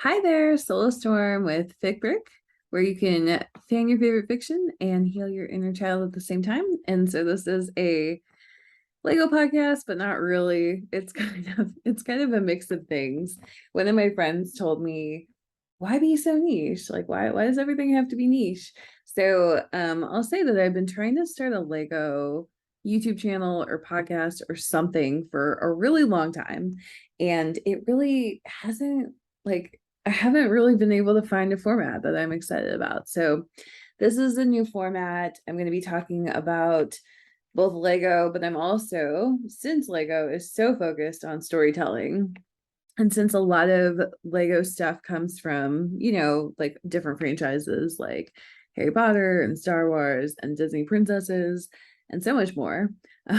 Hi there, Solar Storm with FicBrick, where you can fan your favorite fiction and heal your inner child at the same time. And so this is a Lego podcast, but not really. It's kind of a mix of things. One of my friends told me, "Why be so niche? Like, why does everything have to be niche?" So I'll say that I've been trying to start a Lego YouTube channel or podcast or something for a really long time, and it really hasn't like I haven't really been able to find a format that I'm excited about. So this is a new format. I'm going to be talking about both Lego, but I'm also, since Lego is so focused on storytelling, and since a lot of Lego stuff comes from, like different franchises like Harry Potter and Star Wars and Disney princesses and so much more.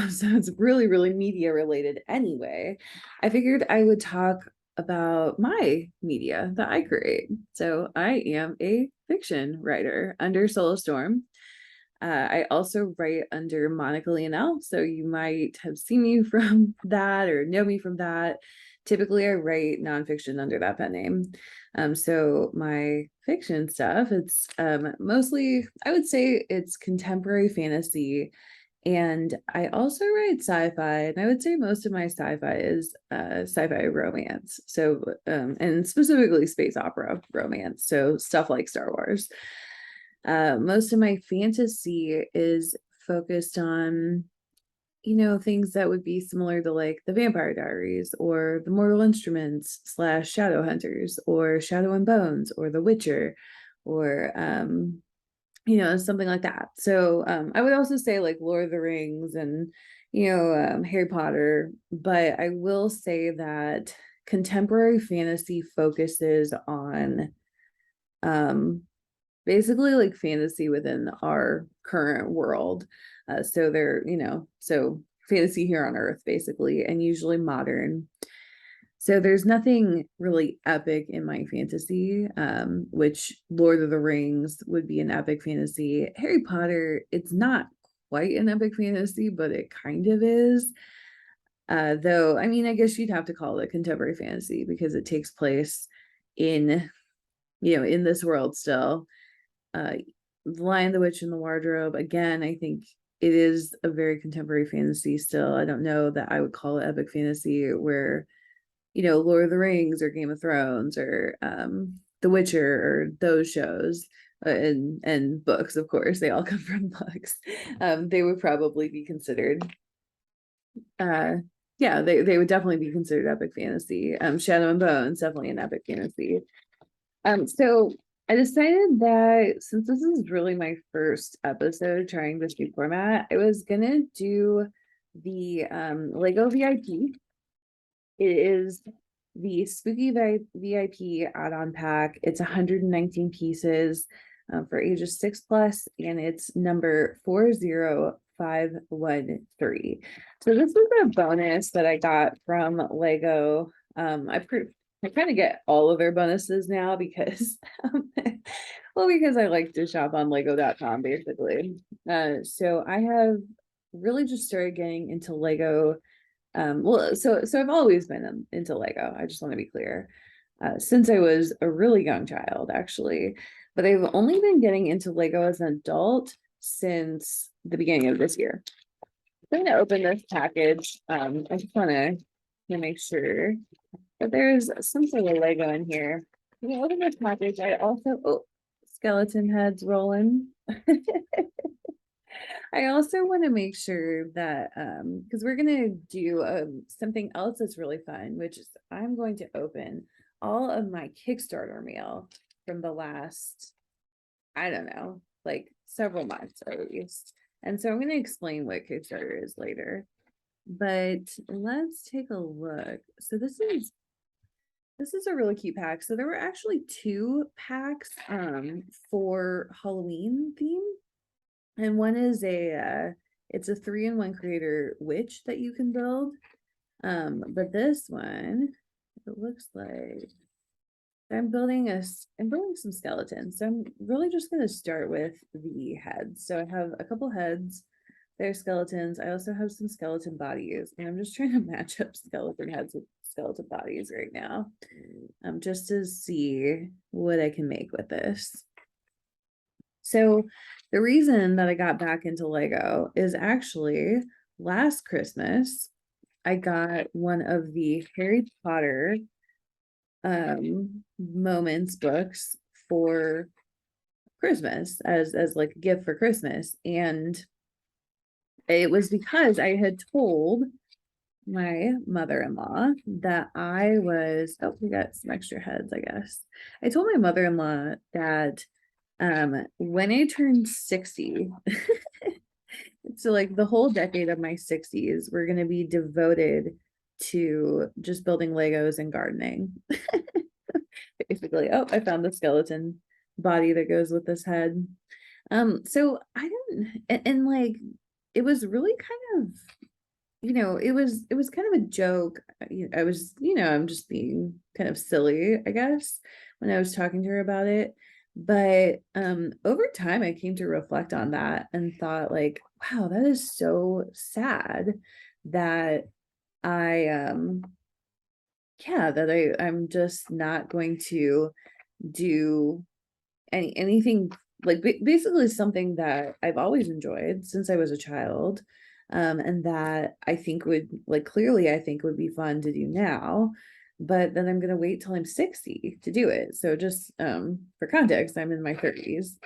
So it's really, really media related anyway. I figured I would talk about my media that I create. So I am a fiction writer under Solar Storm. I also write under Monica Leonelle, so you might have seen me from that or know me from that. Typically, I write nonfiction under that pen name. So my fiction stuff, it's mostly, I would say it's contemporary fantasy, and I also write sci-fi, and I would say most of my sci-fi is sci-fi romance. So, and specifically space opera romance. So stuff like Star Wars. Most of my fantasy is focused on, things that would be similar to like the Vampire Diaries or the Mortal Instruments slash Shadow Hunters or Shadow and Bones or The Witcher or something like that. So I would also say like Lord of the Rings and Harry Potter, but I will say that contemporary fantasy focuses on um basically like fantasy within our current world. So they're, so fantasy here on Earth, basically, and usually modern. So there's nothing really epic in my fantasy, which Lord of the Rings would be an epic fantasy. Harry Potter, it's not quite an epic fantasy, but it kind of is. Though, I mean, I guess you'd have to call it contemporary fantasy because it takes place in, in this world still. The Lion, the Witch, and the Wardrobe. Again, I think it is a very contemporary fantasy still. I don't know that I would call it epic fantasy where, Lord of the Rings or Game of Thrones or The Witcher or those shows. And books, of course, they all come from books. They would probably be considered yeah, they would definitely be considered epic fantasy. Shadow and Bones, definitely an epic fantasy. So I decided that since this is really my first episode trying this new format, I was gonna do the Lego VIP. It is the Spooky VIP add-on pack. It's 119 pieces for ages 6+, and it's number 40513. So this is a bonus that I got from Lego. I kind of get all of their bonuses now because well, because I like to shop on lego.com basically. So I have really just started getting into Lego. So I've always been into Lego. I just want to be clear. Since I was a really young child, actually, but I've only been getting into Lego as an adult since the beginning of this year. I'm going to open this package. I just want to make sure that there's some sort of Lego in here. Open this package. I also, skeleton heads rolling. I also want to make sure that because we're gonna do something else that's really fun, which is I'm going to open all of my Kickstarter mail from the last, I don't know, like several months at least. And so I'm going to explain what Kickstarter is later. But let's take a look. So this is a really cute pack. So there were actually two packs for Halloween theme. And one is it's a 3-in-1 creator witch that you can build. But this one, it looks like I'm building some skeletons. So I'm really just going to start with the heads. So I have a couple heads. They're skeletons. I also have some skeleton bodies, and I'm just trying to match up skeleton heads with skeleton bodies right now, just to see what I can make with this. So the reason that I got back into Lego is actually last Christmas, I got one of the Harry Potter moments books for Christmas as like a gift for Christmas. And it was because I had told my mother-in-law that I was, oh, we got some extra heads, I guess. I told my mother-in-law that when I turned 60, so like the whole decade of my 60s, we're going to be devoted to just building Legos and gardening. Basically, oh, I found the skeleton body that goes with this head. So I didn't, and like it was really kind of, it was kind of a joke. I was, I'm just being kind of silly, I guess, when I was talking to her about it. But over time I came to reflect on that and thought like, wow, that is so sad that I I'm just not going to do anything like basically something that I've always enjoyed since I was a child, and that I think would like clearly I think would be fun to do now, but then I'm gonna wait till I'm 60 to do it. So just for context, I'm in my 30s.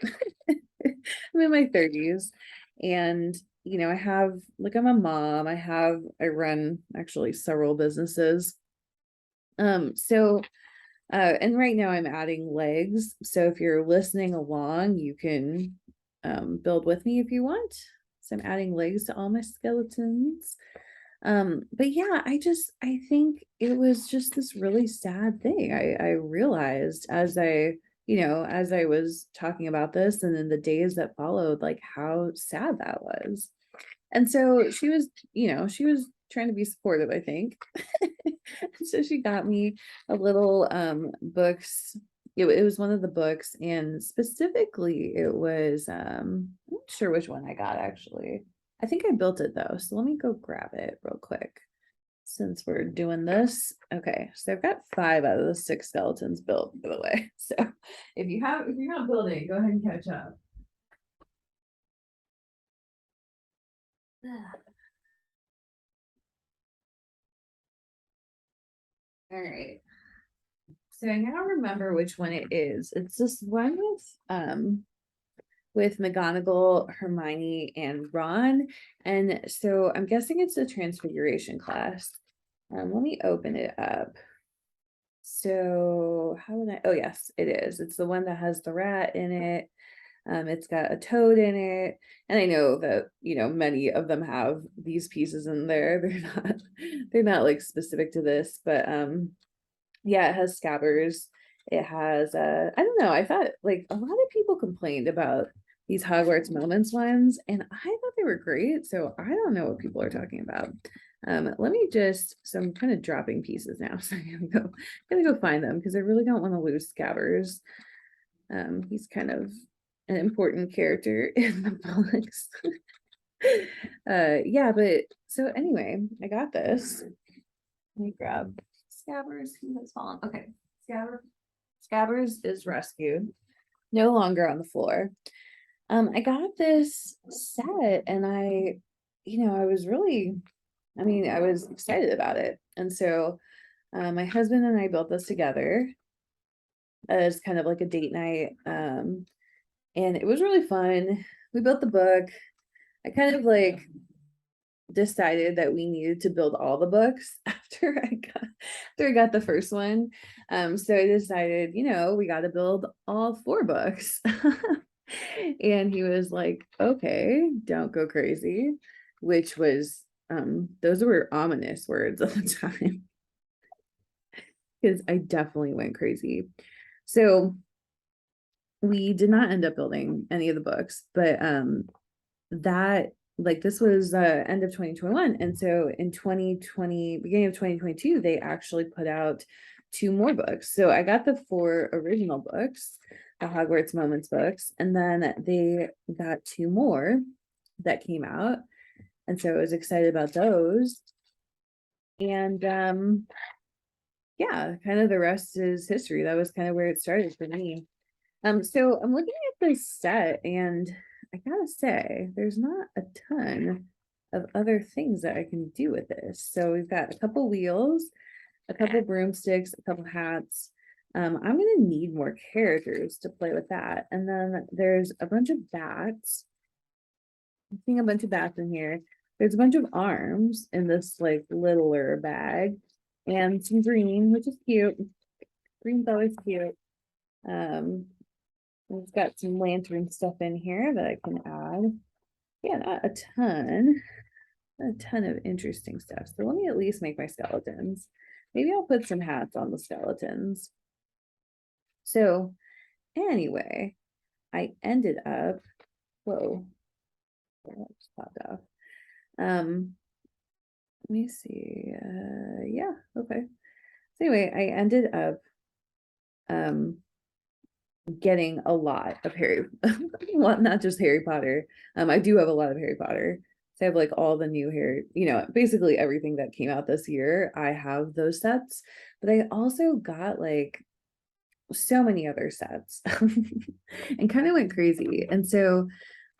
I'm in my 30s, and I have like I'm a mom. I run actually several businesses. So and right now I'm adding legs. So if you're listening along, you can build with me if you want. So I'm adding legs to all my skeletons. But yeah, I think it was just this really sad thing. I realized as I was talking about this and in the days that followed, like how sad that was. And so she was trying to be supportive, I think. So she got me a little books. It was one of the books, and specifically it was I'm not sure which one I got actually. I think I built it though. So let me go grab it real quick since we're doing this. Okay, so I've got 5 out of the 6 skeletons built, by the way. So if you're not building, go ahead and catch up. All right. So I now remember which one it is. It's this one with McGonagall, Hermione, and Ron. And so I'm guessing it's the Transfiguration class. Let me open it up. So how would I? Oh yes, it is. It's the one that has the rat in it. It's got a toad in it, and I know that many of them have these pieces in there. They're not like specific to this, but yeah, it has scabbers. It has I don't know, I thought like a lot of people complained about these Hogwarts Moments ones, and I thought they were great. So I don't know what people are talking about. Let me just, so I'm kind of dropping pieces now. So I'm gonna go find them because I really don't want to lose Scabbers. He's kind of an important character in the books. Yeah, but so anyway, I got this. Let me grab Scabbers. Who has fallen? Okay, Scabbers is rescued, no longer on the floor. I got this set, and I was really, I was excited about it, and so my husband and I built this together as kind of like a date night, and it was really fun. We built the book. I kind of like decided that we needed to build all the books after I got the first one. So I decided, we got to build all 4 books. And he was like, okay, don't go crazy, which was those were ominous words at the time, because I definitely went crazy. So we did not end up building any of the books, but that like this was end of 2021, and so in 2020, beginning of 2022, they actually put out 2 more books. So I got the 4 original books, the Hogwarts Moments books, and then they got 2 more that came out, and so I was excited about those. And yeah, kind of the rest is history. That was kind of where it started for me. So I'm looking at this set, and I gotta say, there's not a ton of other things that I can do with this. So we've got a couple wheels, a couple broomsticks, a couple hats. I'm gonna need more characters to play with that. And then there's a bunch of bats. I'm seeing a bunch of bats in here. There's a bunch of arms in this like littler bag, and some green, which is cute. Green's always cute. Um, we've got some lantern stuff in here that I can add. Yeah, not a ton of interesting stuff. So let me at least make my skeletons. Maybe I'll put some hats on the skeletons. So anyway, I ended up, whoa, that just popped off. Let me see. Yeah, okay. So anyway, I ended up getting a lot of Harry, well, not just Harry Potter. I do have a lot of Harry Potter. So I have like all the new Harry, basically everything that came out this year. I have those sets, but I also got like so many other sets and kind of went crazy. And so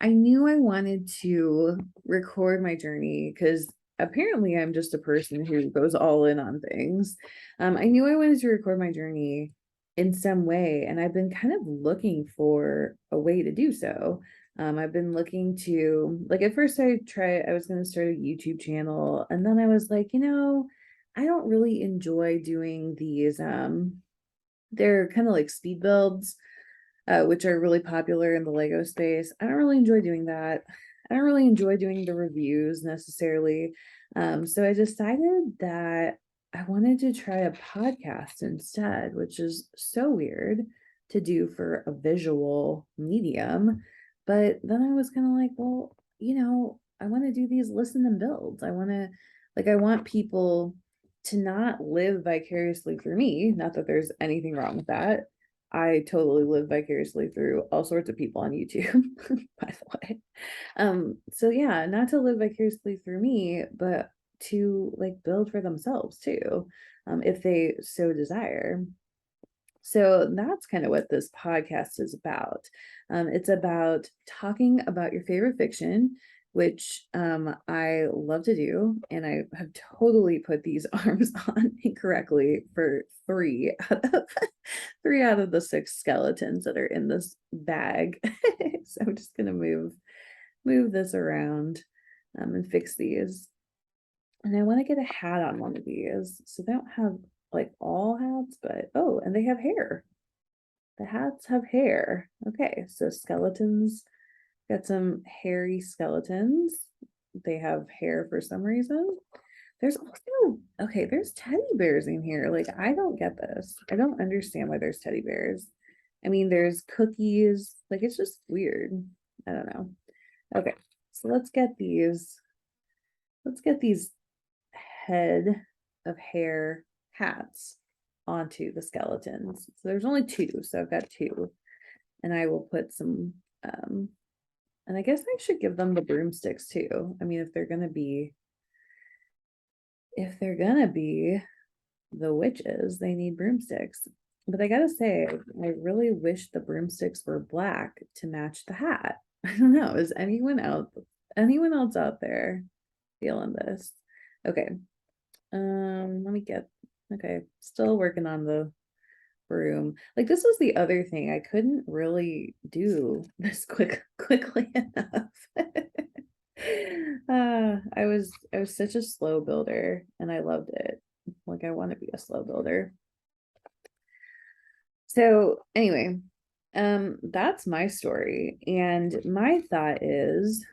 I knew I wanted to record my journey because apparently I'm just a person who goes all in on things. I knew I wanted to record my journey in some way, and I've been kind of looking for a way to do so. I've been looking to, like, at first I was going to start a YouTube channel, and then I was like, I don't really enjoy doing these, they're kind of like speed builds, which are really popular in the Lego space. I don't really enjoy doing that. I don't really enjoy doing the reviews necessarily. So I decided that I wanted to try a podcast instead, which is so weird to do for a visual medium. But then I was kind of like, well, I want to do these listen and builds. I want people to not live vicariously through me. Not that there's anything wrong with that. I totally live vicariously through all sorts of people on YouTube, by the way. So yeah, not to live vicariously through me, but to like build for themselves too, if they so desire. So that's kind of what this podcast is about. It's about talking about your favorite fiction, which I love to do. And I have totally put these arms on incorrectly for three out of the six skeletons that are in this bag. So I'm just gonna move this around and fix these. And I want to get a hat on one of these. So they don't have like all hats, but oh, and they have hair. The hats have hair. Okay, so skeletons, got some hairy skeletons. They have hair for some reason. There's also, okay, there's teddy bears in here. Like, I don't get this. I don't understand why there's teddy bears. I mean, there's cookies. Like, it's just weird. I don't know. Okay, so let's get these head of hair hats onto the skeletons. So there's only two, so I've got two. And I will put some, and I guess I should give them the broomsticks too. I mean, if they're gonna be the witches, they need broomsticks. But I gotta say, I really wish the broomsticks were black to match the hat. I don't know. Is anyone else out there feeling this? Okay. Let me get, okay, still working on the broom. Like, this was the other thing. I couldn't really do this quickly enough. I was such a slow builder and I loved it. Like, I want to be a slow builder. So anyway, that's my story. And my thought is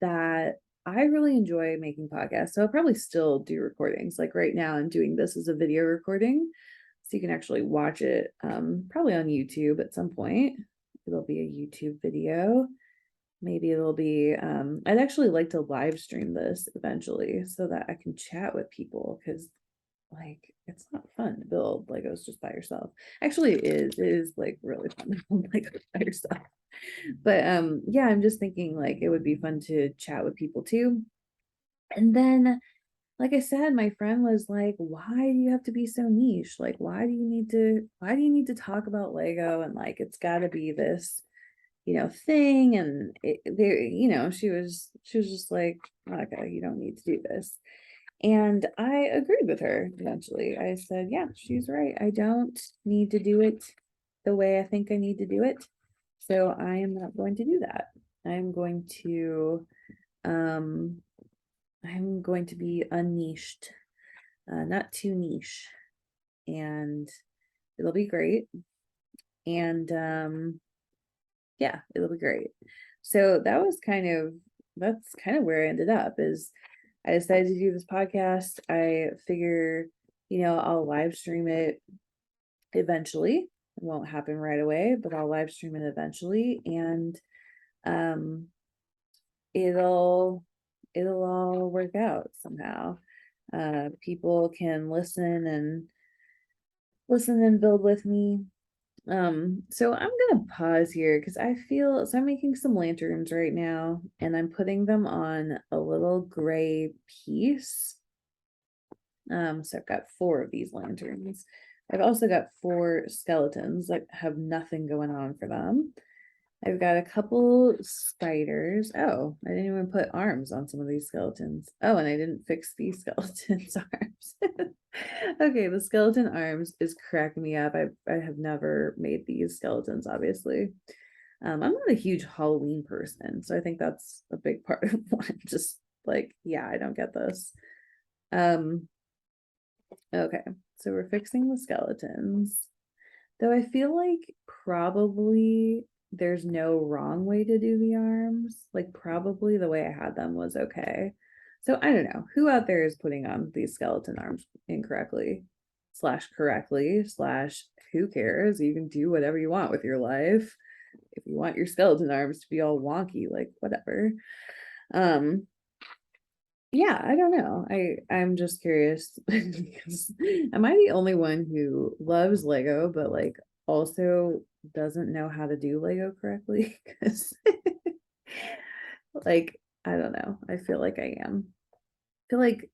that I really enjoy making podcasts. So I'll probably still do recordings. Like right now, I'm doing this as a video recording. So you can actually watch it probably on YouTube at some point. It'll be a YouTube video. Maybe it'll be, I'd actually like to live stream this eventually so that I can chat with people, because like it's not fun to build Legos just by yourself. Actually, it is like really fun to build Legos by yourself. But yeah, I'm just thinking like it would be fun to chat with people too. And then like I said, my friend was like, why do you have to be so niche? Like, why do you need to talk about Lego? And like, it's gotta be this, thing. And there, she was just like, Monica, you don't need to do this. And I agreed with her eventually. I said, yeah, she's right. I don't need to do it the way I think I need to do it. So I am not going to do that. I'm going to um I'm going to be unniched, not too niche, and it'll be great. And yeah, it'll be great. So that's kind of where I ended up is I decided to do this podcast. I figure, I'll live stream it eventually. It won't happen right away, but I'll live stream it eventually, and um it'll all work out somehow. People can listen and build with me. So I'm gonna pause here because I'm making some lanterns right now, and I'm putting them on a little gray piece. So I've got 4 of these lanterns. I've also got 4 skeletons that have nothing going on for them. I've got a couple spiders. Oh, I didn't even put arms on some of these skeletons. Oh, and I didn't fix these skeletons' arms. Okay, the skeleton arms is cracking me up. I have never made these skeletons, obviously. I'm not a huge Halloween person, so I think that's a big part of why I'm just like, yeah, I don't get this. Um, okay, so we're fixing the skeletons. Though I feel like probably there's no wrong way to do the arms. Like probably the way I had them was okay. So I don't know who out there is putting on these skeleton arms incorrectly slash correctly slash who cares? You can do whatever you want with your life. If you want your skeleton arms to be all wonky, like whatever. Um, yeah, I don't know. I'm just curious because am I the only one who loves Lego but like also doesn't know how to do Lego correctly? Because like I don't know. I feel like I am. I feel like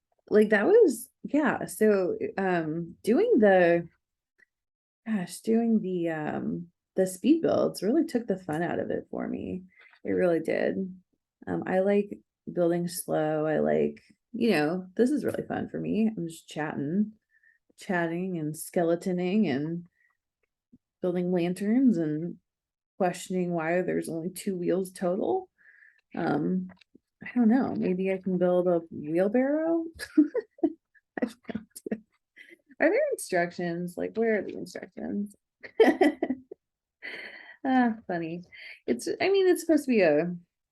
that was yeah. So doing the speed builds really took the fun out of it for me. It really did. I like building slow. I like, this is really fun for me. I'm just chatting and skeletoning and building lanterns and questioning why there's only 2 wheels total. Um, I don't know. Maybe I can build a wheelbarrow. Are there instructions? Like, where are the instructions? Funny. It's supposed to be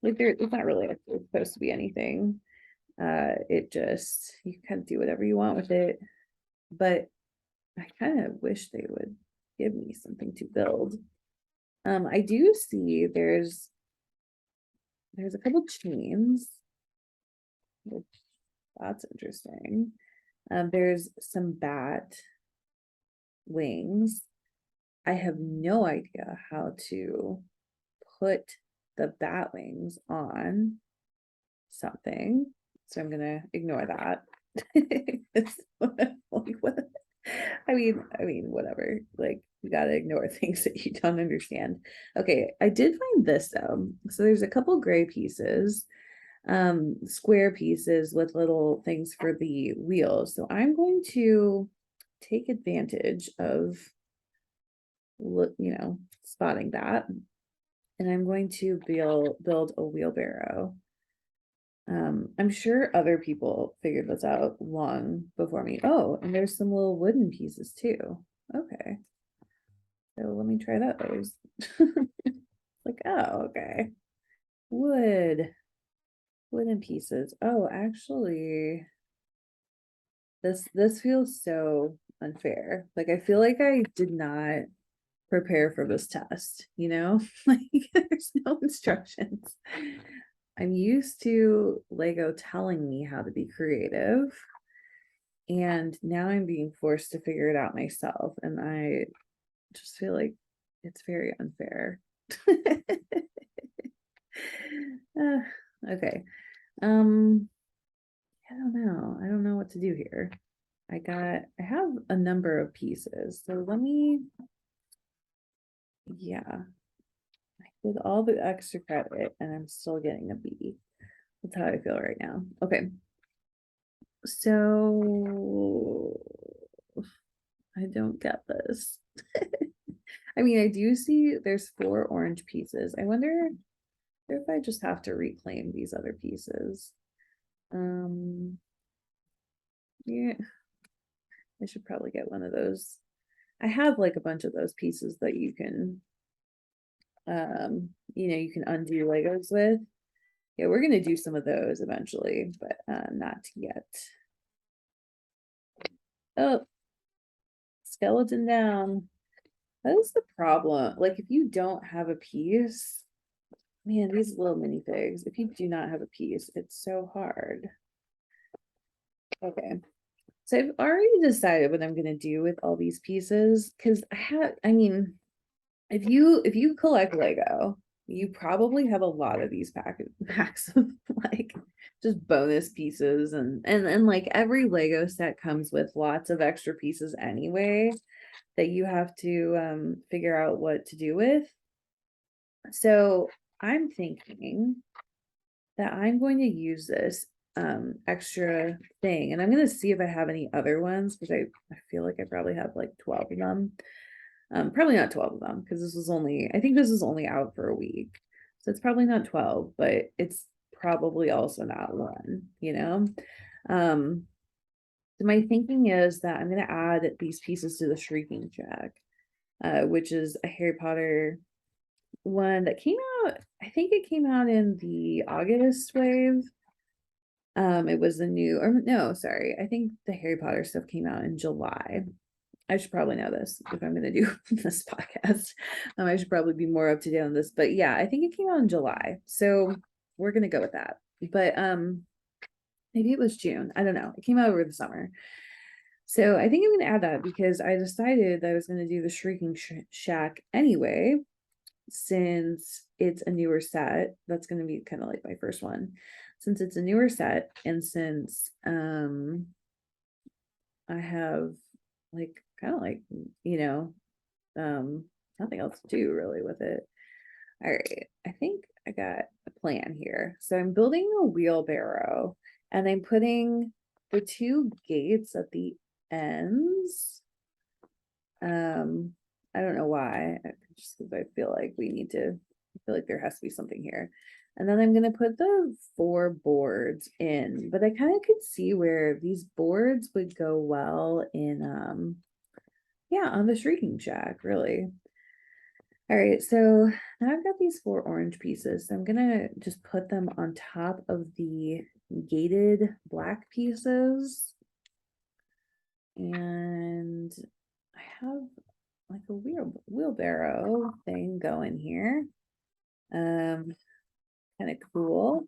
it's not really supposed to be anything. It just, you kind of do whatever you want with it. But I kind of wish they would give me something to build. I do see there's a couple chains, which that's interesting. There's some bat wings. I have no idea how to put the bat wings on something, so I'm gonna ignore that. It's like what whatever. Like you gotta ignore things that you don't understand. Okay, I did find this though. So there's a couple gray pieces, square pieces with little things for the wheels. So I'm going to take advantage of spotting that, and I'm going to build a wheelbarrow. I'm sure other people figured this out long before me. Oh, and there's some little wooden pieces too. Okay. So let me try that those. Like, oh, okay. Wooden pieces. Oh, actually, this feels so unfair. Like I feel like I did not prepare for this test, Like there's no instructions. I'm used to Lego telling me how to be creative, and now I'm being forced to figure it out myself, and I just feel like it's very unfair. Okay. Um I don't know. I don't know what to do here. I have a number of pieces. So let me, yeah. I did all the extra credit and I'm still getting a B. That's how I feel right now. Okay. So I don't get this. I mean, I do see there's 4 orange pieces. I wonder if I just have to reclaim these other pieces. Yeah, I should probably get one of those. I have like a bunch of those pieces that you can, you can undo Legos with. Yeah, we're gonna do some of those eventually, but not yet. Oh, skeleton down. That is the problem. Like if you don't have a piece, man, these little minifigs, if you do not have a piece, it's so hard. Okay. So I've already decided what I'm gonna do with all these pieces because I mean, if you collect Lego, you probably have a lot of these packs of like just bonus pieces and like every Lego set comes with lots of extra pieces anyway that you have to figure out what to do with. So I'm thinking that I'm going to use this extra thing and I'm going to see if I have any other ones because I feel like I probably have like 12 of them. Probably not 12 of them because I think this is only out for a week. So it's probably not 12, but it's probably also not one, you know? So my thinking is that I'm going to add these pieces to the Shrieking Shack, which is a Harry Potter one that came out, I think it came out in the August wave. It was the new, or no, sorry, I think the Harry Potter stuff came out in July. I should probably know this if I'm going to do this podcast. I should probably be more up to date on this, but yeah, I think it came out in July. So we're going to go with that. But maybe it was June. I don't know. It came out over the summer. So I think I'm going to add that because I decided that I was going to do the Shrieking Shack anyway, since it's a newer set. That's going to be kind of like my first one. Since it's a newer set and since I have like kind of like, nothing else to do really with it. All right, I think I got a plan here. So I'm building a wheelbarrow and I'm putting the 2 gates at the ends. I don't know why, just because I feel like I feel like there has to be something here. And then I'm gonna put the 4 boards in, but I kind of could see where these boards would go well in yeah, on the Shrieking Shack, really. All right, so now I've got these 4 orange pieces. So I'm gonna just put them on top of the gated black pieces. And I have like a wheelbarrow thing going here. Kind of cool.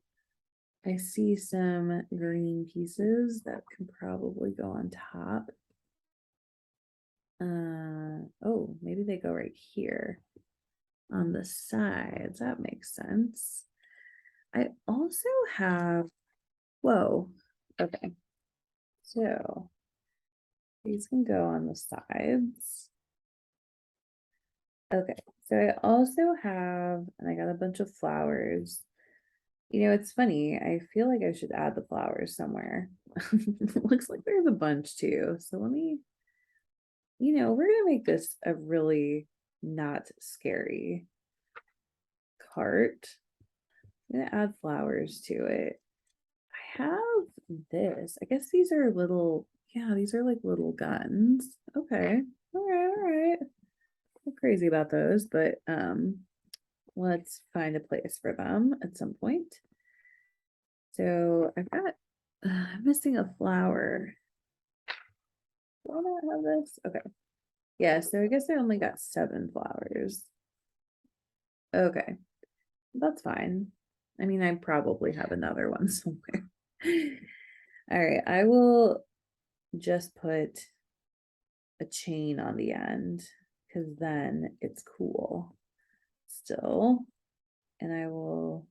I see some green pieces that can probably go on top. Oh, maybe they go right here on the sides. That makes sense. I also have, whoa, okay. So these can go on the sides. Okay, so I also have, and I got a bunch of flowers. It's funny. I feel like I should add the flowers somewhere. Looks like there's a bunch too. So let me, we're gonna make this a really not scary cart. I'm gonna add flowers to it. I have this. I guess these are little, yeah, these are like little guns. Okay. All right. I'm crazy about those, but let's find a place for them at some point. So I've got, I'm missing a flower. Do I not have this? Okay. Yeah, so I guess I only got 7 flowers. Okay, that's fine. I mean, I probably have another one somewhere. All right, I will just put a chain on the end because then it's cool still. And I will,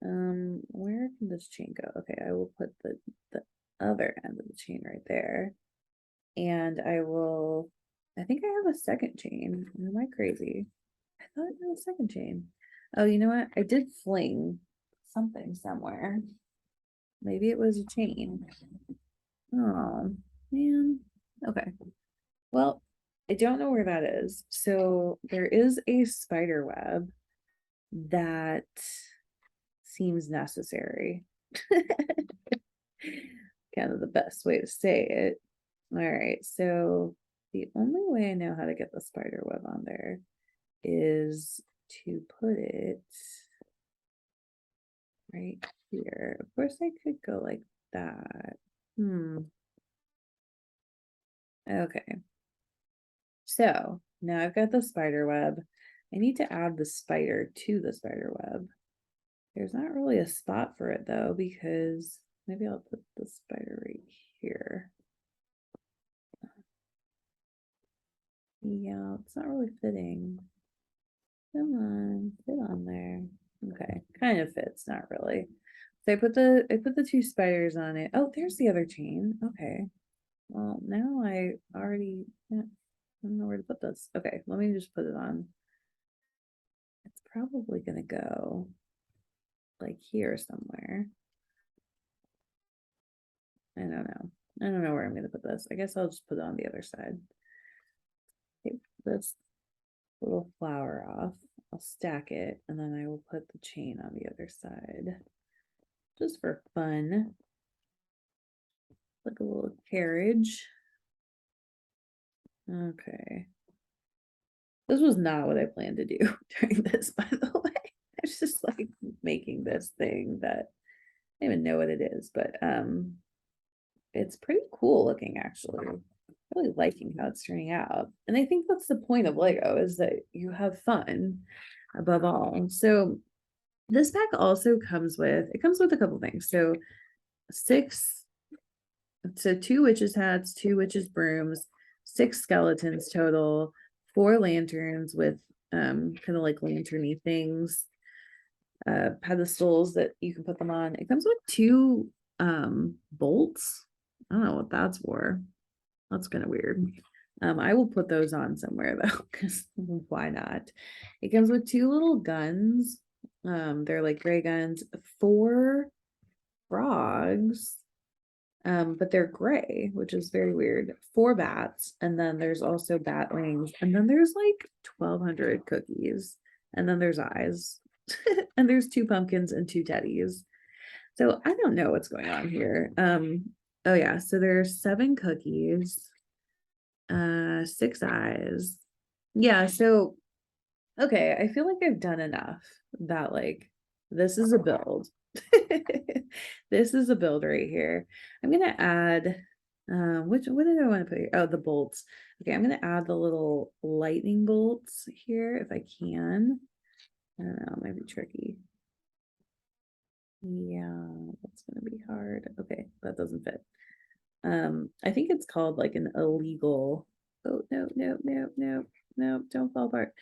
Where can this chain go? Okay, I will put the other end of the chain right there. And I think I have a second chain. Am I crazy? I thought I had a second chain. Oh, you know what? I did fling something somewhere. Maybe it was a chain. Oh, man. Okay. Well, I don't know where that is. So there is a spider web that seems necessary. Kind of the best way to say it. All right, so the only way I know how to get the spider web on there is to put it right here. Of course, I could go like that. Okay. So now I've got the spider web. I need to add the spider to the spider web. There's not really a spot for it though, because maybe I'll put the spider right here. Yeah, it's not really fitting. Come on, fit on there. Okay, kind of fits, not really. So I put the two spiders on it. Oh, there's the other chain. Okay. Well, now I already I don't know where to put this. Okay, let me just put it on. It's probably gonna go like here somewhere. I don't know. I don't know where I'm gonna put this. I guess I'll just put it on the other side. Take this little flower off. I'll stack it and then I will put the chain on the other side. Just for fun. Like a little carriage. Okay. This was not what I planned to do during this, by the way. I was just like making this thing that I don't even know what it is, but it's pretty cool looking actually. Really liking how it's turning out. And I think that's the point of Lego, is that you have fun above all. So this pack also comes with a couple things. So two witches hats, two witches brooms, 6 skeletons total, 4 lanterns with kind of like lanterny things, pedestals that you can put them on. It comes with 2 bolts. I don't know what that's for. That's kind of weird. I will put those on somewhere though, because why not? It comes with 2 little guns. They're like gray guns, 4 frogs, but they're gray, which is very weird. 4 bats, and then there's also bat wings, and then there's like 1,200 cookies, and then there's eyes, and there's 2 pumpkins and 2 teddies. So I don't know what's going on here. Oh yeah, so there's 7 cookies, 6 eyes. Yeah, so okay, I feel like I've done enough that like this is a build. This is a build right here. I'm gonna add what did I want to put here? Oh, the bolts. Okay, I'm gonna add the little lightning bolts here if I can. I don't know, it might be tricky. Yeah, that's gonna be hard. Okay, that doesn't fit. I think it's called like an illegal. Oh no, no, no, no, no, don't fall apart.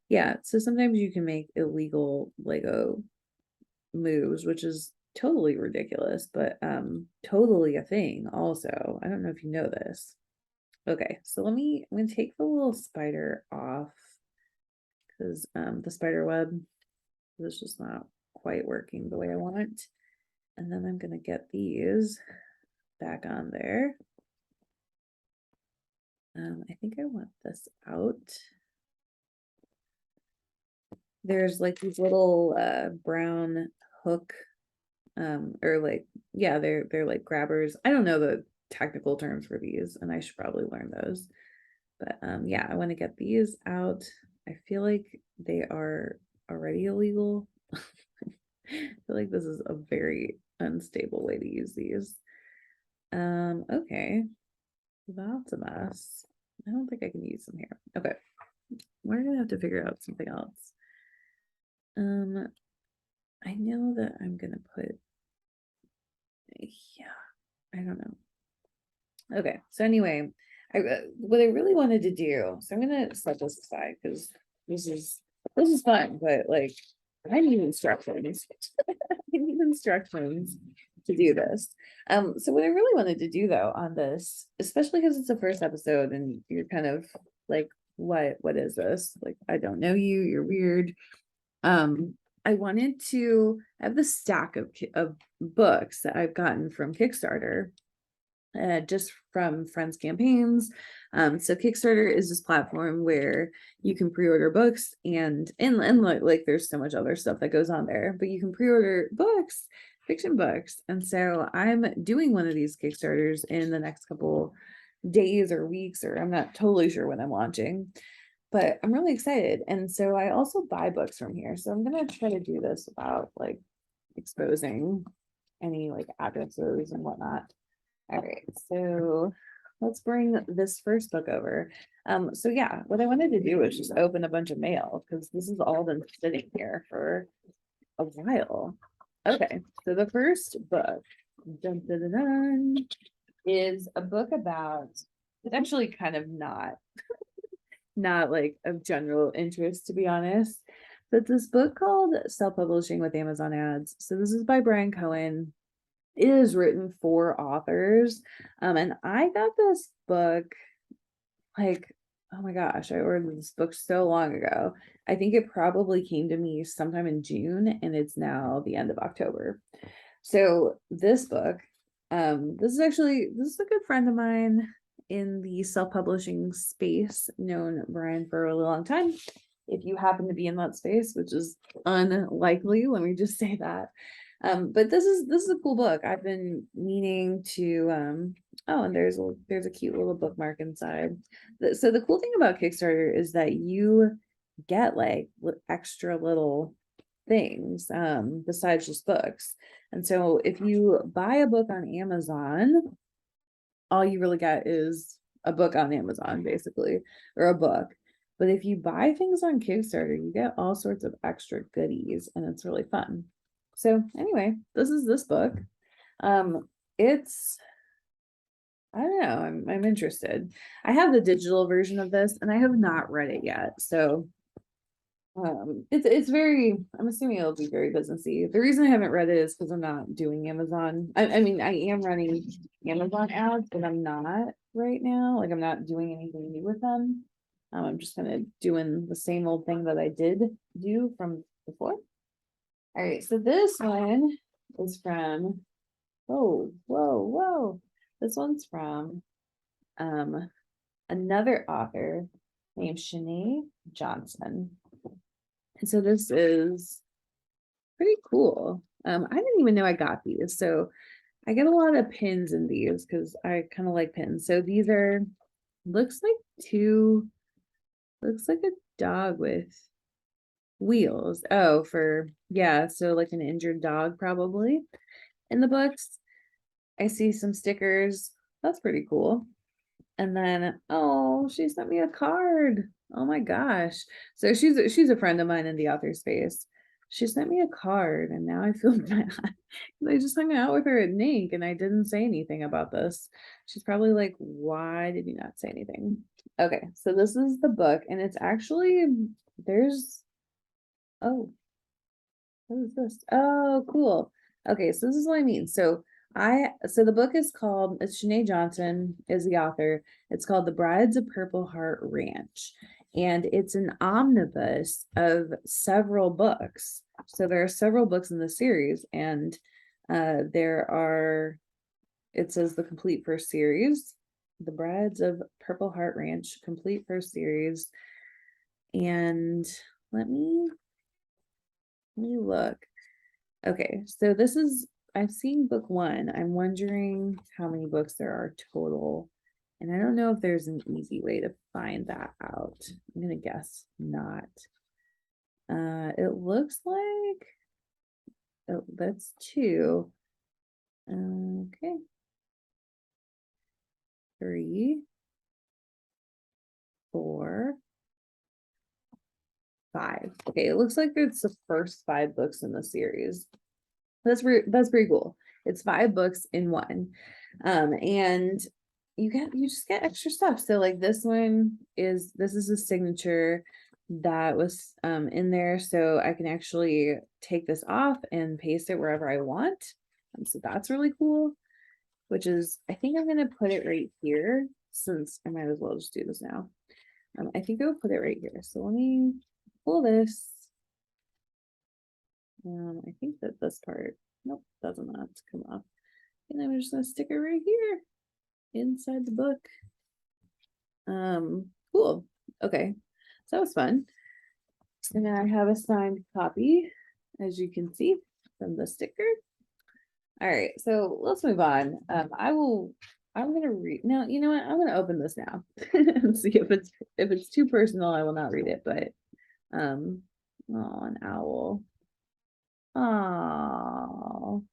Yeah, so sometimes you can make illegal Lego moves, which is totally ridiculous, but totally a thing also. I don't know if you know this. Okay, so I'm gonna take the little spider off because the spider web was just not quite working the way I want it. And then I'm gonna get these back on there. I think I want this out. There's like these little brown hook or like, yeah, they're like grabbers. I don't know the technical terms for these, and I should probably learn those. But yeah, I want to get these out. I feel like they are already illegal. I feel like this is a very unstable way to use these. Okay, that's a mess. I don't think I can use them here. Okay, we're gonna have to figure out something else. I know that I'm gonna put, yeah, I don't know. Okay, so anyway, what I really wanted to do, so I'm gonna set this aside because this is fun, but like I need instructions. I need instructions to do this. So what I really wanted to do though on this, especially because it's the first episode and you're kind of like, what is this? Like, I don't know you, you're weird. I wanted to have the stack of books that I've gotten from Kickstarter, just from friends' campaigns. So Kickstarter is this platform where you can pre-order books and like there's so much other stuff that goes on there, but you can pre-order books, fiction books. And so I'm doing one of these Kickstarters in the next couple days or weeks, or I'm not totally sure when I'm launching, but I'm really excited. And so I also buy books from here. So I'm gonna try to do this without like exposing any like addresses and whatnot. All right, so let's bring this first book over. So yeah, what I wanted to do was just open a bunch of mail because this has all been sitting here for a while. Okay, so the first book dun, dun, dun, dun, is a book about, it's actually kind of not like of general interest, to be honest. But this book called Self-Publishing with Amazon Ads. So this is by Brian Cohen. It is written for authors. And I got this book like, oh my gosh, I ordered this book so long ago. I think it probably came to me sometime in June and it's now the end of October. So this book, this is a good friend of mine in the self-publishing space, known Brian for a really long time. If you happen to be in that space, which is unlikely, let me just say that. But this is a cool book. I've been meaning to oh, and there's a cute little bookmark inside. So the cool thing about Kickstarter is that you get like extra little things besides just books. And so if you buy a book on Amazon, all you really get is a book on Amazon, basically, or a book. But if you buy things on Kickstarter, you get all sorts of extra goodies, and it's really fun. So anyway, this is this book. It's, I don't know, I'm interested. I have the digital version of this, and I have not read it yet. So it's very, I'm assuming it'll be very businessy. The reason I haven't read it is because I'm not doing Amazon. I mean, I am running Amazon ads, but I'm not right now. Like, I'm not doing anything new with them. I'm just kind of doing the same old thing that I did do from before. All right, so this one is from, whoa. This one's from another author named Shanae Johnson. And so this is pretty cool. I didn't even know I got these. So I get a lot of pins in these because I kind of like pins. So these are, looks like a dog with wheels. Oh, yeah, so like an injured dog probably in the books. I see some stickers. That's pretty cool. And then, oh, she sent me a card. Oh my gosh. So she's a friend of mine in the author space. She sent me a card and now I feel bad. I just hung out with her at NINC and I didn't say anything about this. She's probably like, why did you not say anything? Okay, so this is the book and it's actually, oh, what is this? Oh, cool. Okay, so this is what I mean. So the book is called, it's Shanae Johnson is the author. It's called The Brides of Purple Heart Ranch. And it's an omnibus of several books. So there are several books in the series, and it says the complete first series, The Brides of Purple Heart Ranch, complete first series. And let me look. Okay, so I've seen book one. I'm wondering how many books there are total. And I don't know if there's an easy way to find that out. I'm gonna guess not. It looks like, oh, that's two. Okay. 3, 4, 5. Okay, it looks like it's the first 5 books in the series. That's pretty cool. It's 5 books in one. And you just get extra stuff. So like this is a signature. that was in there, so I can actually take this off and paste it wherever I want. So that's really cool, which is, I think I'm gonna put it right here, since I might as well just do this now. I think I'll put it right here. So let me pull this. I think that this part, nope, doesn't have to come off. And I'm just gonna stick it right here inside the book. Cool. Okay, so that was fun. And then I have a signed copy, as you can see from the sticker. All right, so let's move on. I'm gonna read now. You know what? I'm gonna open this now and see if it's too personal. I will not read it, but oh, an owl. Oh,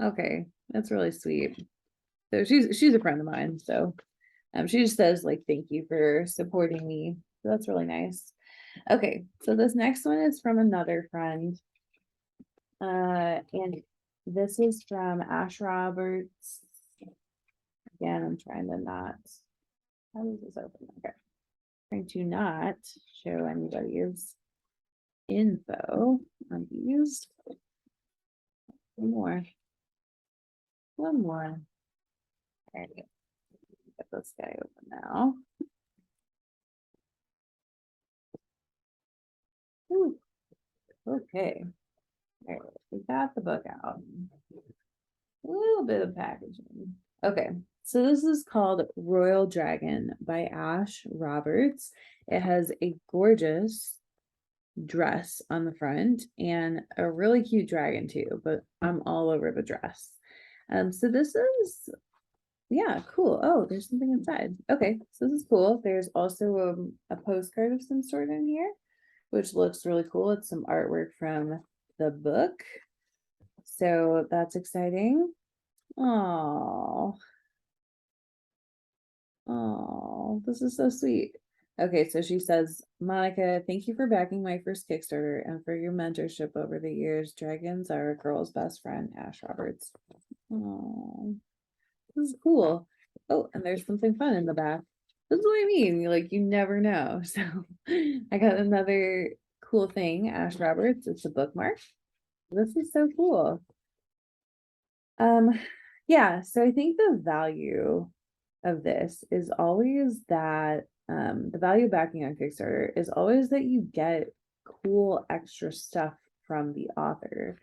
okay, that's really sweet. So she's a friend of mine. So she just says like thank you for supporting me. So that's really nice. Okay, so this next one is from another friend. And this is from Ash Roberts. Again, I'm trying to not, how does this open? Okay. Trying to not show anybody's info on these. One more. One more. There you go. Get this guy open now. Ooh. Okay. All right, we got the book out. A little bit of packaging. Okay, so this is called Royal Dragon by Ash Roberts. It has a gorgeous dress on the front and a really cute dragon too, but I'm all over the dress. So this is, yeah, cool. Oh, there's something inside. Okay, so this is cool. There's also a postcard of some sort in here, which looks really cool. It's some artwork from the book. So that's exciting. Oh, oh, this is so sweet. Okay, so she says, Monica, thank you for backing my first Kickstarter and for your mentorship over the years. Dragons are a girl's best friend, Ash Roberts. Oh, this is cool. Oh, and there's something fun in the back. This is what I mean. Like, you never know. So I got another cool thing, Ash Roberts. It's a bookmark. This is so cool. Yeah, so I think the value of this is always that the value of backing on Kickstarter is always that you get cool extra stuff from the author.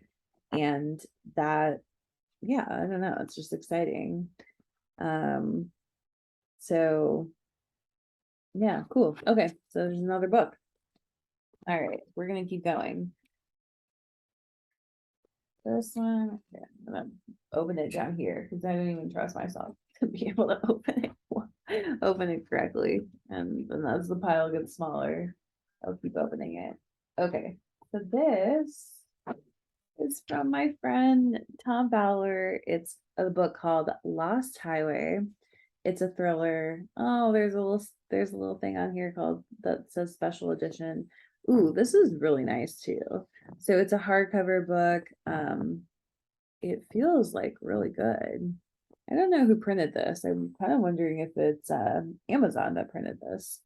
And that, yeah, I don't know, it's just exciting. So yeah, cool. Okay, so there's another book. All right, we're gonna keep going. This one, okay, I'm gonna open it down here because I don't even trust myself to be able to open it correctly. And then as the pile gets smaller, I'll keep opening it. Okay, so this is from my friend Tom Fowler. It's a book called Lost Highway. It's a thriller. Oh, there's a little thing on here called that says special edition. Ooh, this is really nice too. So it's a hardcover book. It feels like really good. I don't know who printed this. I'm kind of wondering if it's Amazon that printed this.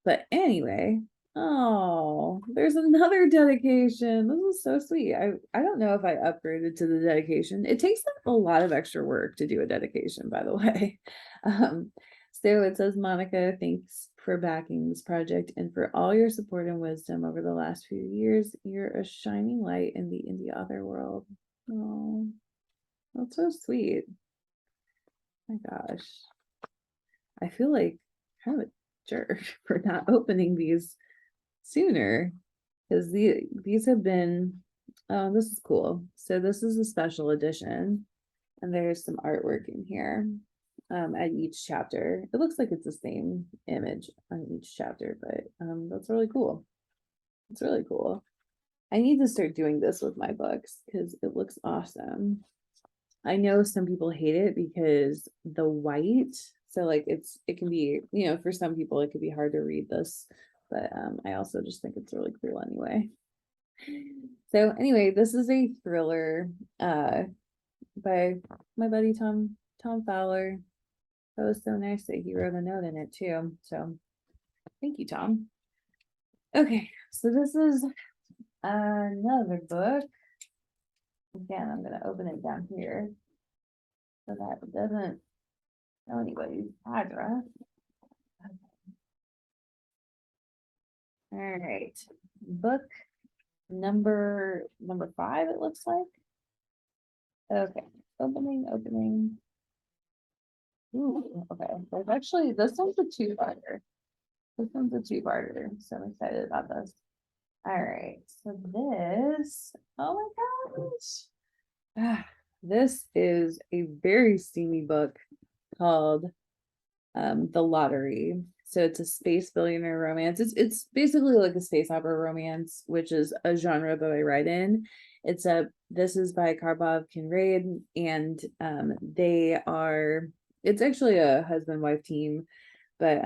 But anyway, oh, there's another dedication. This is so sweet. I don't know if I upgraded to the dedication. It takes a lot of extra work to do a dedication, by the way. So it says, Monica, thanks for backing this project and for all your support and wisdom over the last few years. You're a shining light in the indie author world. Oh, that's so sweet. My gosh. I feel like kind of a jerk for not opening these sooner, because these have been, oh, this is cool. So this is a special edition and there's some artwork in here at each chapter. It looks like it's the same image on each chapter, but that's really cool. It's really cool. I need to start doing this with my books because it looks awesome. I know some people hate it because the white, so like it can be, you know, for some people it could be hard to read this, but I also just think it's really cool anyway. So anyway, this is a thriller by my buddy Tom Fowler. That was so nice that he wrote a note in it too. So Thank you, Tom. Okay, so this is another book. Again, I'm going to open it down here so that it doesn't know anybody's address. All right, book number 5, it looks like. Okay, opening. Ooh, okay. There's actually, this one's a two-parter. So I'm excited about this. All right, so this, oh my gosh. This is a very steamy book called The Lottery. So it's a space billionaire romance. It's basically like a space opera romance, which is a genre that I write in. This is by Karbov Kinraid, and it's actually a husband-wife team, but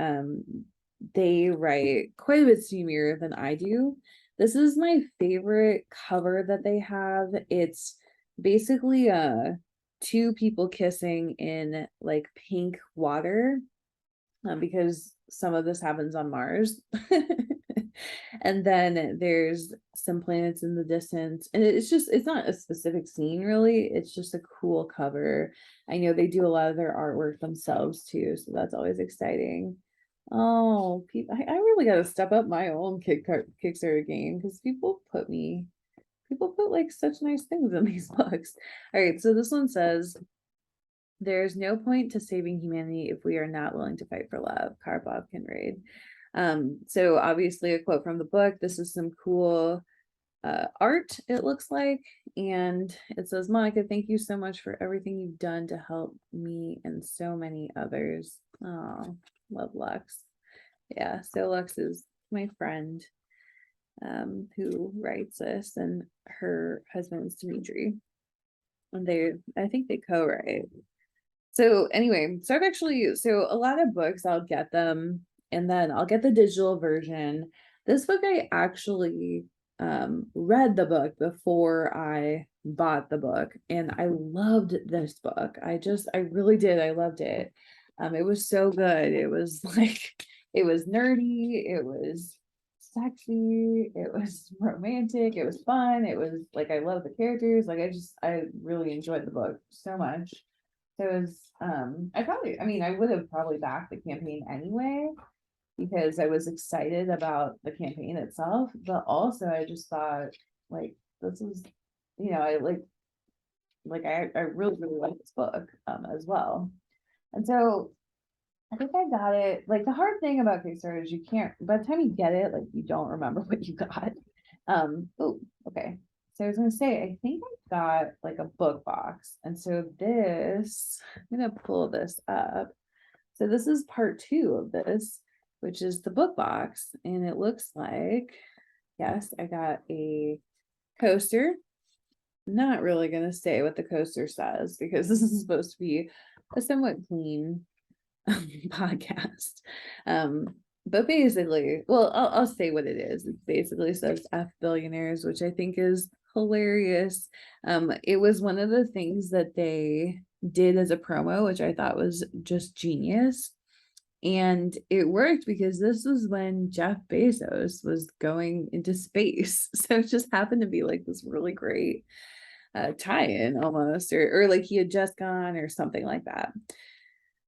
they write quite a bit steamier than I do. This is my favorite cover that they have. It's basically two people kissing in like pink water, because some of this happens on Mars. And then there's some planets in the distance, and it's not a specific scene really, it's just a cool cover. I know they do a lot of their artwork themselves too, so that's always exciting. Oh, I really got to step up my own Kickstarter game, because people put like such nice things in these books. All right, so this one says, "There's no point to saving humanity if we are not willing to fight for love." Karbov Kinraid. So obviously a quote from the book. This is some cool art, it looks like, and it says, "Monica, thank you so much for everything you've done to help me and so many others." Oh, love Lux. Yeah, so Lux is my friend who writes this, and her husband is Dimitri, and I think they co-write. So anyway, so a lot of books, I'll get them and then I'll get the digital version. This book, I actually read the book before I bought the book, and I loved this book. I really did. I loved it. It was so good. It was like, it was nerdy, it was sexy, it was romantic, it was fun. It was like, I love the characters. Like, I really enjoyed the book so much. So it was, I would have probably backed the campaign anyway, because I was excited about the campaign itself, but also I just thought, like, this is, I really, really like this book as well. And so I think I got it. Like, the hard thing about Kickstarter is you can't, by the time you get it, like, you don't remember what you got. Oh, okay. So I was gonna say, I think I got like a book box. And so this, I'm gonna pull this up. So this is part 2 of this, which is the book box. And it looks like, yes, I got a coaster. Not really gonna say what the coaster says, because this is supposed to be a somewhat clean podcast. But basically, well, I'll say what it is. It basically says F billionaires, which I think is hilarious. It was one of the things that they did as a promo, which I thought was just genius. And it worked because this was when Jeff Bezos was going into space. So it just happened to be like this really great tie-in almost, or like he had just gone or something like that.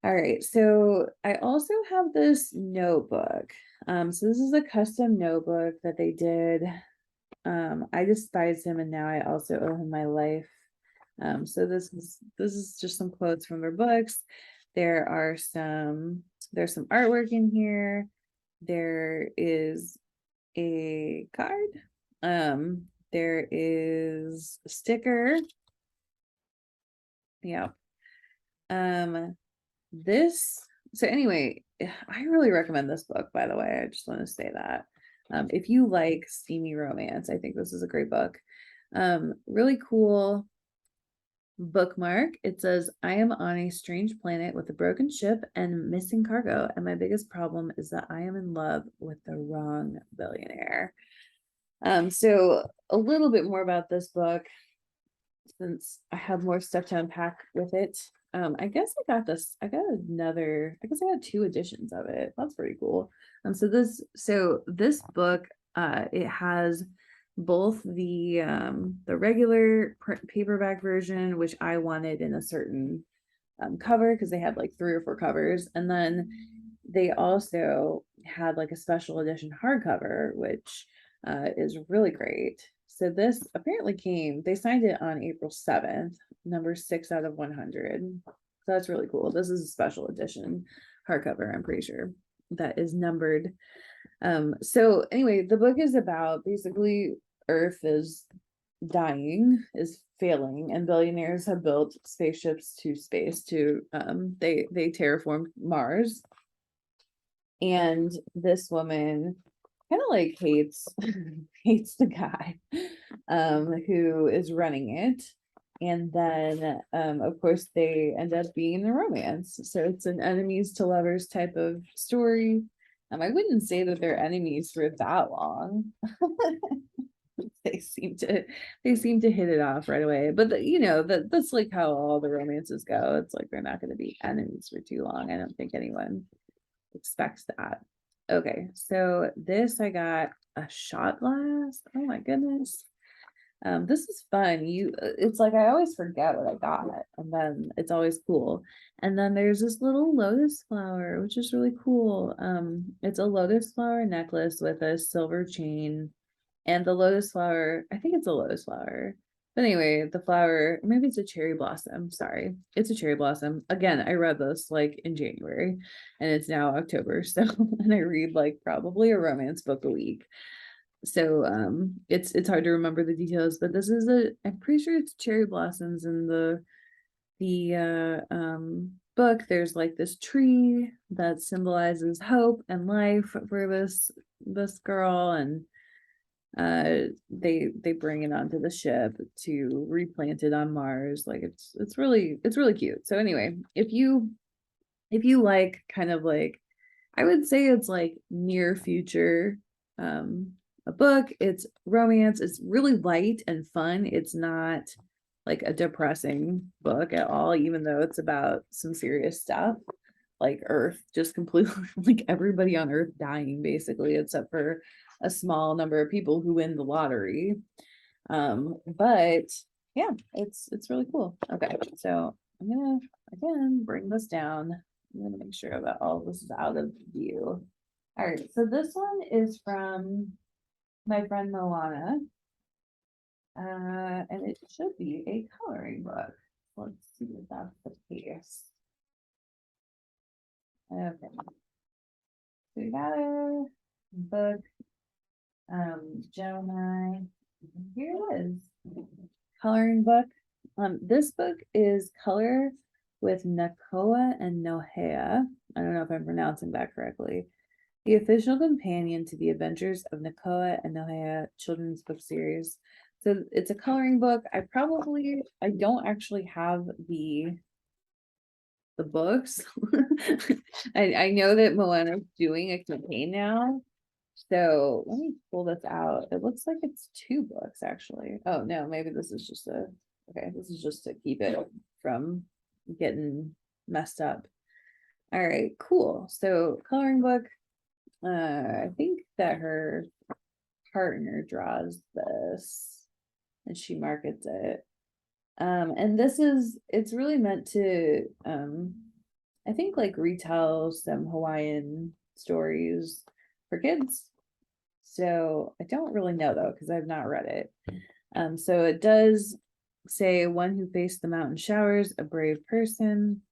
All right, so I also have this notebook. So this is a custom notebook that they did. I despised him, and now I also owe him my life. So this is just some quotes from their books. There's some artwork in here. There is a card. There is a sticker. Yeah. So anyway, I really recommend this book, by the way. I just want to say that. If you like steamy romance, I think this is a great book. Really cool bookmark. It says, "I am on a strange planet with a broken ship and missing cargo, and my biggest problem is that I am in love with the wrong billionaire." So a little bit more about this book, since I have more stuff to unpack with it. I guess I got this, I got two editions of it. That's pretty cool. So this book, it has both the regular paperback version, which I wanted in a certain cover because they had like 3 or 4 covers, and then they also had like a special edition hardcover, which is really great. So this apparently they signed it on April 7th, number 6 out of 100. So that's really cool. This is a special edition hardcover, I'm pretty sure, that is numbered. So anyway, the book is about basically Earth is dying, is failing, and billionaires have built spaceships to space to they terraformed Mars. And this woman kind of like hates hates the guy who is running it. And then of course they end up being in a romance. So it's an enemies to lovers type of story. I wouldn't say that they're enemies for that long. they seem to hit it off right away. But that's like how all the romances go. It's like they're not going to be enemies for too long. I don't think anyone expects that. Okay, so this I got a shot glass. Oh my goodness. This is fun. It's like I always forget what I got, and then it's always cool. And then there's this little lotus flower, which is really cool. It's a lotus flower necklace with a silver chain, and the lotus flower, I think it's a lotus flower. But anyway, the flower, maybe it's a cherry blossom. Sorry, it's a cherry blossom. Again, I read this like in January, and it's now October. So, and I read like probably a romance book a week. So it's hard to remember the details, but this is I'm pretty sure it's cherry blossoms in the book. There's like this tree that symbolizes hope and life for this girl, and they bring it onto the ship to replant it on Mars. Like it's really cute. So anyway, if you like kind of like, I would say it's like near future a book, it's romance, it's really light and fun. It's not like a depressing book at all, even though it's about some serious stuff like Earth just completely like everybody on Earth dying basically, except for a small number of people who win the lottery. But yeah, it's really cool. Okay, so I'm gonna again bring this down. I'm gonna make sure that all this is out of view. All right, so this one is from my friend Moana, and it should be a coloring book. Let's see if that's the case. Okay, so we got a book, Gemini. Here it is, coloring book. This book is color with Nakoa and Nohea. I don't know if I'm pronouncing that correctly. The official companion to the adventures of Nakoa and Nohea children's book series. So it's a coloring book. I don't actually have the books. I know that Moana's doing a campaign now. So let me pull this out. It looks like it's 2 books actually. Oh no, maybe this is just this is just to keep it from getting messed up. All right, cool. So coloring book. I think that her partner draws this and she markets it. And it's really meant to I think like retell some Hawaiian stories for kids. So I don't really know though, because I've not read it. So it does say one who faced the mountain showers, a brave person.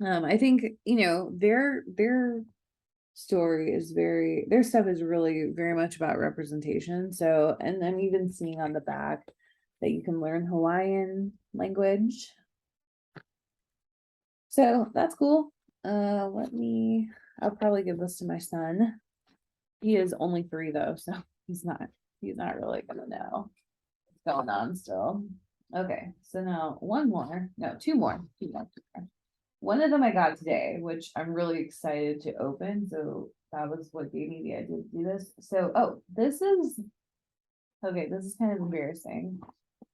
I think, their story is their stuff is really very much about representation. So, and I'm even seeing on the back that you can learn Hawaiian language. So that's cool. I'll probably give this to my son. He is only 3 though, so he's not really gonna know what's going on still. Okay, so now 2 more. One of them I got today, which I'm really excited to open. So that was what gave me the idea to do this. So, this is kind of embarrassing.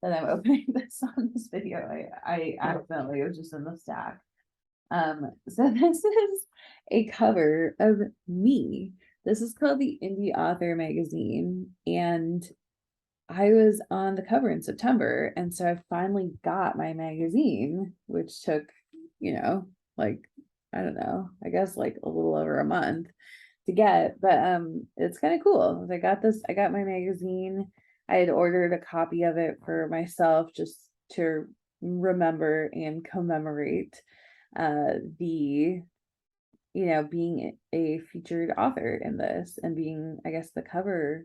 that I'm opening this on this video. I accidentally, it was just in the stack. So this is a cover of me. This is called the Indie Author Magazine, and I was on the cover in September, and so I finally got my magazine, which took, like, I don't know, I guess like a little over a month to get, but it's kind of cool. I got my magazine. I had ordered a copy of it for myself just to remember and commemorate the being a featured author in this, and being, I guess, the cover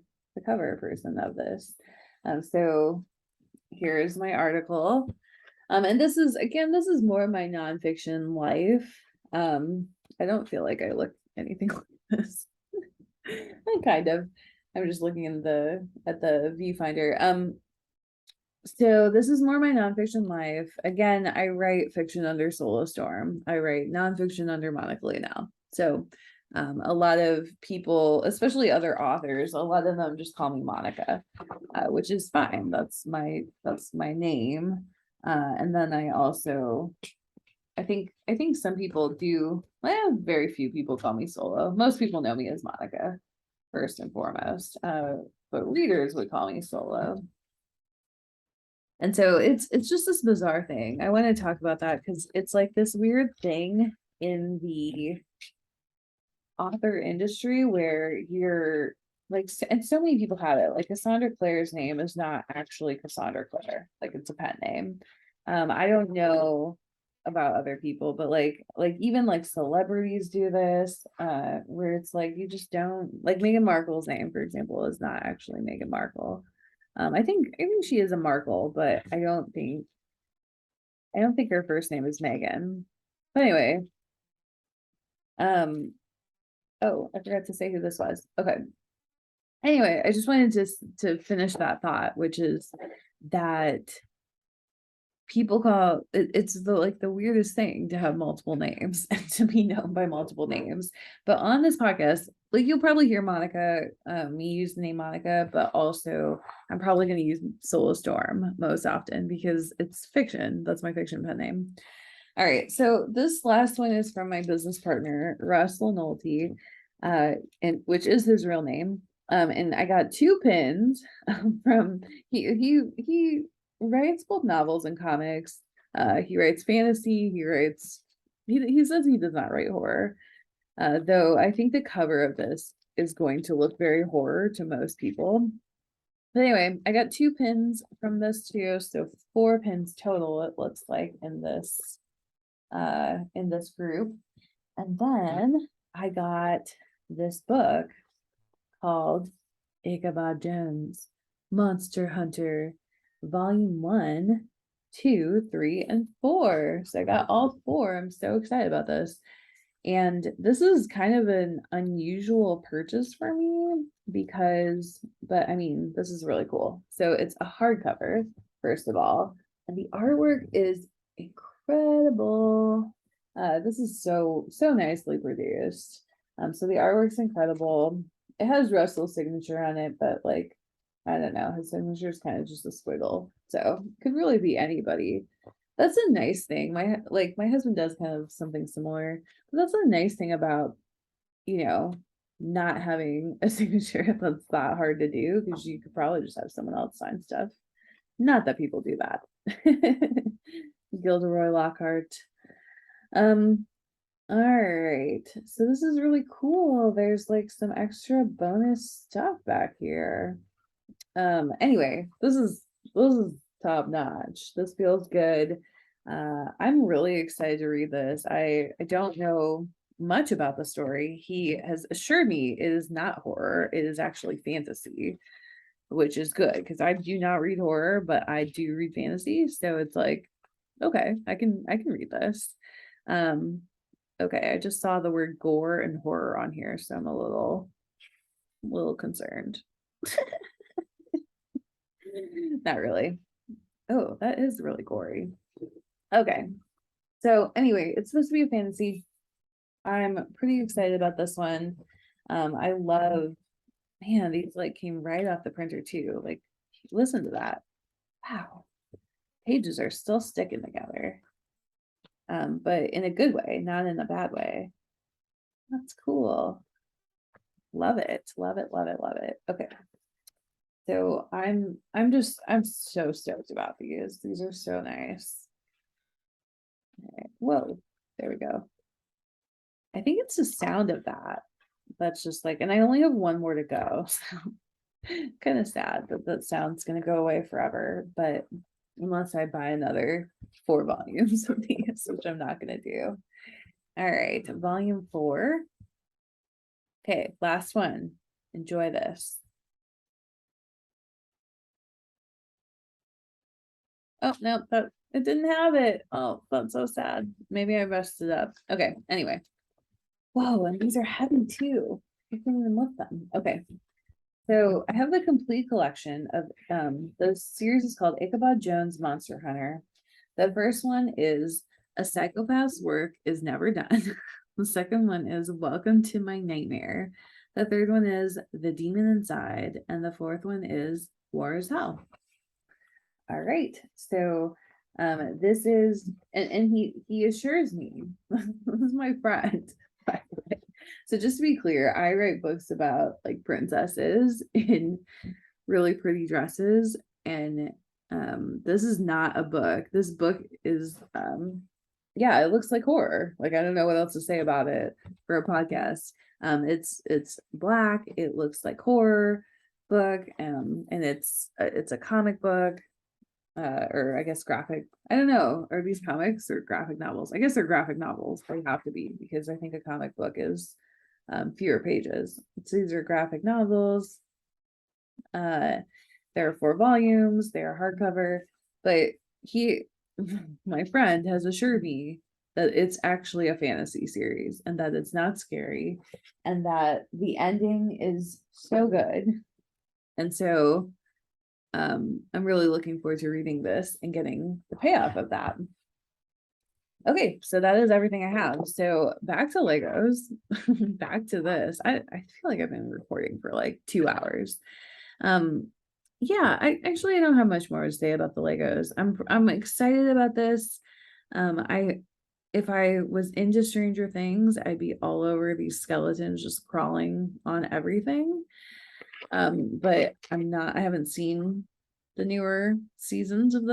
person of this. So here's my article. And this is more of my nonfiction life. I don't feel like I look anything like this. I kind of. I'm just looking at the viewfinder. So this is more my nonfiction life. Again, I write fiction under Solo Storm. I write nonfiction under Monica Leonelle. So a lot of people, especially other authors, a lot of them just call me Monica, which is fine. That's my name. And then I think some people do. Well, very few people call me Solo. Most people know me as Monica first and foremost. But readers would call me Solo. And so it's just this bizarre thing. I want to talk about that because it's like this weird thing in the author industry where you're like, and so many people have it. Like Cassandra Clare's name is not actually Cassandra Clare, like it's a pen name. I don't know about other people, but like even like celebrities do this, where it's like you just don't, like Meghan Markle's name, for example, is not actually Meghan Markle. I think she is a Markle, but I don't think her first name is Megan. But anyway, oh, I forgot to say who this was. Okay. Anyway, I just wanted to finish that thought, which is that people call it's the weirdest thing to have multiple names and to be known by multiple names. But on this podcast, like you'll probably hear Monica, me use the name Monica, but also I'm probably going to use Solo Storm most often because it's fiction. That's my fiction pen name. All right, so this last one is from my business partner, Russell Nolte, and which is his real name. And I got 2 pins from he writes both novels and comics. He writes fantasy. He says he does not write horror. Though I think the cover of this is going to look very horror to most people. But anyway, I got 2 pins from this too, so 4 pins total, it looks like, in this group. And then I got this book called Ichabod Jones, Monster Hunter, Volume 1, 2, 3, and 4. So I got all 4. I'm so excited about this. And this is kind of an unusual purchase for me but I mean, this is really cool. So it's a hardcover, first of all, and the artwork is incredible. This is so nicely produced. So the artwork's incredible. It has Russell's signature on it, but like, I don't know, his signature is kind of just a squiggle. So could really be anybody. That's a nice thing. My husband does kind of something similar, but that's a nice thing about, not having a signature that's that hard to do, because you could probably just have someone else sign stuff. Not that people do that. Gilderoy Lockhart. All right. So this is really cool. There's like some extra bonus stuff back here. Anyway, this is top notch. This feels good. I'm really excited to read this. I don't know much about the story. He has assured me it is not horror. It is actually fantasy, which is good because I do not read horror, but I do read fantasy. So it's like, okay, I can read this. Okay, I just saw the word gore and horror on here, so I'm a little concerned. Not really. Oh, that is really gory. Okay. So anyway, it's supposed to be a fantasy. I'm pretty excited about this one. I love, man, these like came right off the printer too. Like, listen to that. Wow. pages are still sticking together. But in a good way, not in a bad way. That's cool. Love it. Love it. Love it. Love it. Okay. So I'm so stoked about these. These are so nice. All right. Whoa, there we go. I think it's the sound of that. That's just like, and I only have one more to go. So kind of sad that that sound's gonna go away forever. But unless I buy another 4 volumes of these, which I'm not gonna do. All right, volume 4. Okay, last one. Enjoy this. Oh, no, that it didn't have it. Oh, that's so sad. Maybe I messed it up. Okay, anyway. Whoa, and these are heavy too. I can't even lift them. Okay. So I have the complete collection of the series is called Ichabod Jones Monster Hunter. The first one is A Psychopath's Work is Never Done. The second one is Welcome to My Nightmare. The third one is The Demon Inside. And the fourth one is War is Hell. All right. So this is and he assures me this is my friend, by the way. So just to be clear, I write books about like princesses in really pretty dresses, and this is not a book. This book is yeah, it looks like horror. Like I don't know what else to say about it for a podcast. It's black, it looks like horror book, and it's a comic book, or I guess graphic. I don't know. Are these comics or graphic novels? I guess they're graphic novels. They have to be, because I think a comic book is fewer pages. So these are graphic novels. There are 4 volumes. They are hardcover. But my friend has assured me that it's actually a fantasy series and that it's not scary and that the ending is so good. And so I'm really looking forward to reading this and getting the payoff of that. Okay, so that is everything I have. So back to Legos, back to this. I feel like I've been recording for like 2 hours. Yeah, I don't have much more to say about the Legos. I'm excited about this. If I was into Stranger Things, I'd be all over these skeletons just crawling on everything. But I'm not, I haven't seen the newer seasons of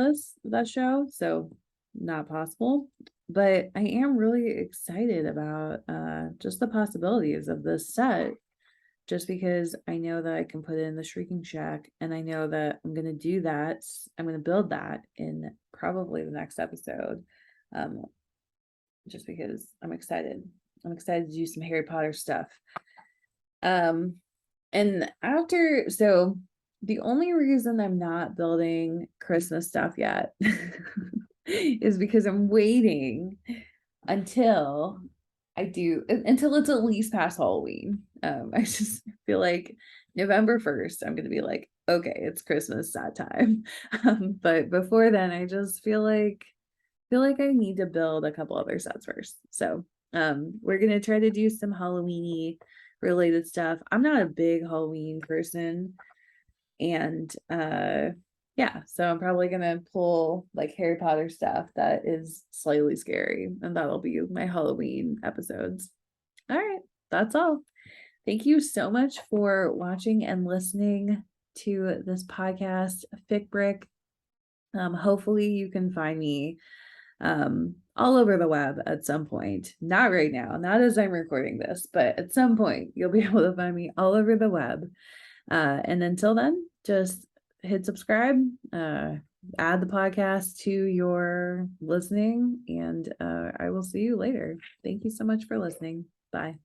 that show, so not possible. But I am really excited about just the possibilities of this set, just because I know that I can put it in the Shrieking Shack, and I know that I'm gonna do that. I'm gonna build that in probably the next episode. Just because I'm excited. I'm excited to do some Harry Potter stuff. And after, so the only reason I'm not building Christmas stuff yet is because I'm waiting until it's at least past Halloween. I just feel like November 1st, I'm gonna be like, okay, it's Christmas that time. But before then, I just feel like I need to build a couple other sets first. So we're gonna try to do some Halloween-y related stuff. I'm not a big Halloween person, and yeah, so I'm probably gonna pull like Harry Potter stuff that is slightly scary, and that'll be my Halloween episodes. All right, that's all. Thank you so much for watching and listening to this podcast, FicBrick. Hopefully you can find me all over the web at some point. Not right now, not as I'm recording this, but at some point you'll be able to find me all over the web. And until then, just hit subscribe, add the podcast to your listening, and I will see you later. Thank you so much for listening. Bye.